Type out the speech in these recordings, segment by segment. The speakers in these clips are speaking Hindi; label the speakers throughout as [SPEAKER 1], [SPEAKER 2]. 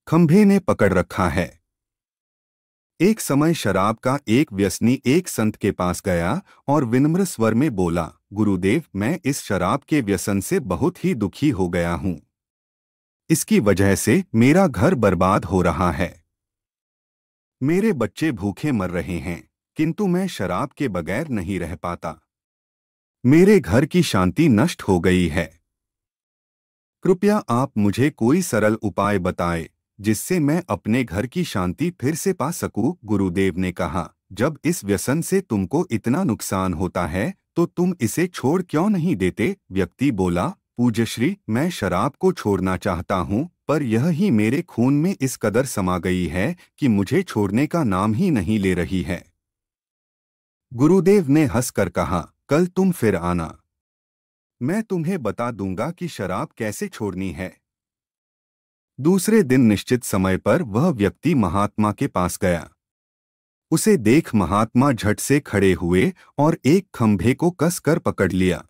[SPEAKER 1] खंभे ने पकड़ रखा है। एक समय शराब का एक व्यसनी एक संत के पास गया और विनम्र स्वर में बोला, गुरुदेव, मैं इस शराब के व्यसन से बहुत ही दुखी हो गया हूँ। इसकी वजह से मेरा घर बर्बाद हो रहा है। मेरे बच्चे भूखे मर रहे हैं, किंतु मैं शराब के बगैर नहीं रह पाता। मेरे घर की शांति नष्ट हो गई है। कृपया आप मुझे कोई सरल उपाय बताएं जिससे मैं अपने घर की शांति फिर से पा सकूं। गुरुदेव ने कहा, जब इस व्यसन से तुमको इतना नुकसान होता है तो तुम इसे छोड़ क्यों नहीं देते? व्यक्ति बोला, पूज्यश्री, मैं शराब को छोड़ना चाहता हूँ, पर यह ही मेरे खून में इस कदर समा गई है कि मुझे छोड़ने का नाम ही नहीं ले रही है। गुरुदेव ने हंसकर कहा, कल तुम फिर आना, मैं तुम्हें बता दूंगा कि शराब कैसे छोड़नी है। दूसरे दिन निश्चित समय पर वह व्यक्ति महात्मा के पास गया। उसे देख महात्मा झट से खड़े हुए और एक खंभे को कस कर पकड़ लिया।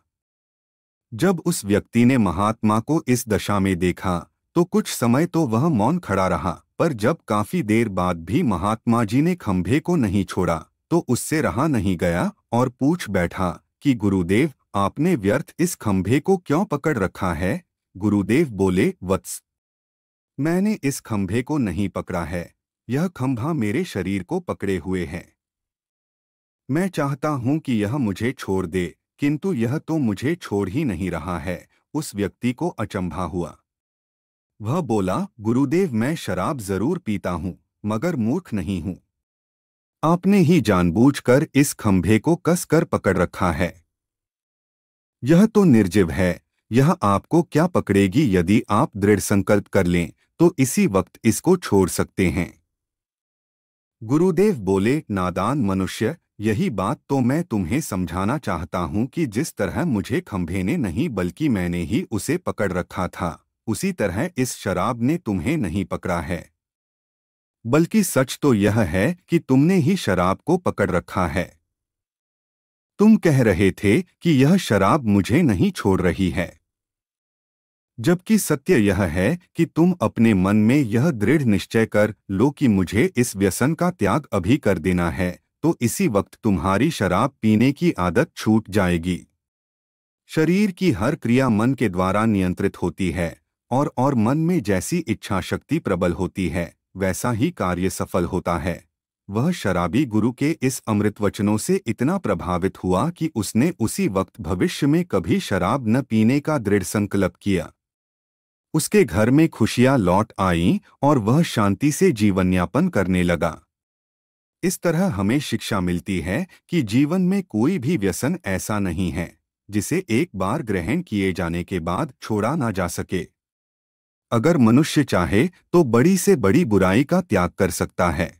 [SPEAKER 1] जब उस व्यक्ति ने महात्मा को इस दशा में देखा तो कुछ समय तो वह मौन खड़ा रहा, पर जब काफी देर बाद भी महात्मा जी ने खंभे को नहीं छोड़ा तो उससे रहा नहीं गया और पूछ बैठा कि गुरुदेव, आपने व्यर्थ इस खंभे को क्यों पकड़ रखा है? गुरुदेव बोले, वत्स, मैंने इस खंभे को नहीं पकड़ा है, यह खंभा मेरे शरीर को पकड़े हुए है। मैं चाहता हूं कि यह मुझे छोड़ दे, किंतु यह तो मुझे छोड़ ही नहीं रहा है। उस व्यक्ति को अचंभा हुआ। वह बोला, गुरुदेव, मैं शराब जरूर पीता हूं, मगर मूर्ख नहीं हूं। आपने ही जानबूझकर इस खंभे को कसकर पकड़ रखा है। यह तो निर्जीव है, यह आपको क्या पकड़ेगी? यदि आप दृढ़ संकल्प कर लें तो इसी वक्त इसको छोड़ सकते हैं। गुरुदेव बोले, नादान मनुष्य, यही बात तो मैं तुम्हें समझाना चाहता हूं कि जिस तरह मुझे खंभे ने नहीं बल्कि मैंने ही उसे पकड़ रखा था, उसी तरह इस शराब ने तुम्हें नहीं पकड़ा है। बल्कि सच तो यह है कि तुमने ही शराब को पकड़ रखा है। तुम कह रहे थे कि यह शराब मुझे नहीं छोड़ रही है, जबकि सत्य यह है कि तुम अपने मन में यह दृढ़ निश्चय कर लो कि मुझे इस व्यसन का त्याग अभी कर देना है, तो इसी वक्त तुम्हारी शराब पीने की आदत छूट जाएगी। शरीर की हर क्रिया मन के द्वारा नियंत्रित होती है और मन में जैसी इच्छा शक्ति प्रबल होती है वैसा ही कार्य सफल होता है। वह शराबी गुरु के इस अमृत वचनों से इतना प्रभावित हुआ कि उसने उसी वक्त भविष्य में कभी शराब न पीने का दृढ़ संकल्प किया। उसके घर में खुशियां लौट आईं और वह शांति से जीवनयापन करने लगा। इस तरह हमें शिक्षा मिलती है कि जीवन में कोई भी व्यसन ऐसा नहीं है जिसे एक बार ग्रहण किए जाने के बाद छोड़ा ना जा सके। अगर मनुष्य चाहे तो बड़ी से बड़ी बुराई का त्याग कर सकता है।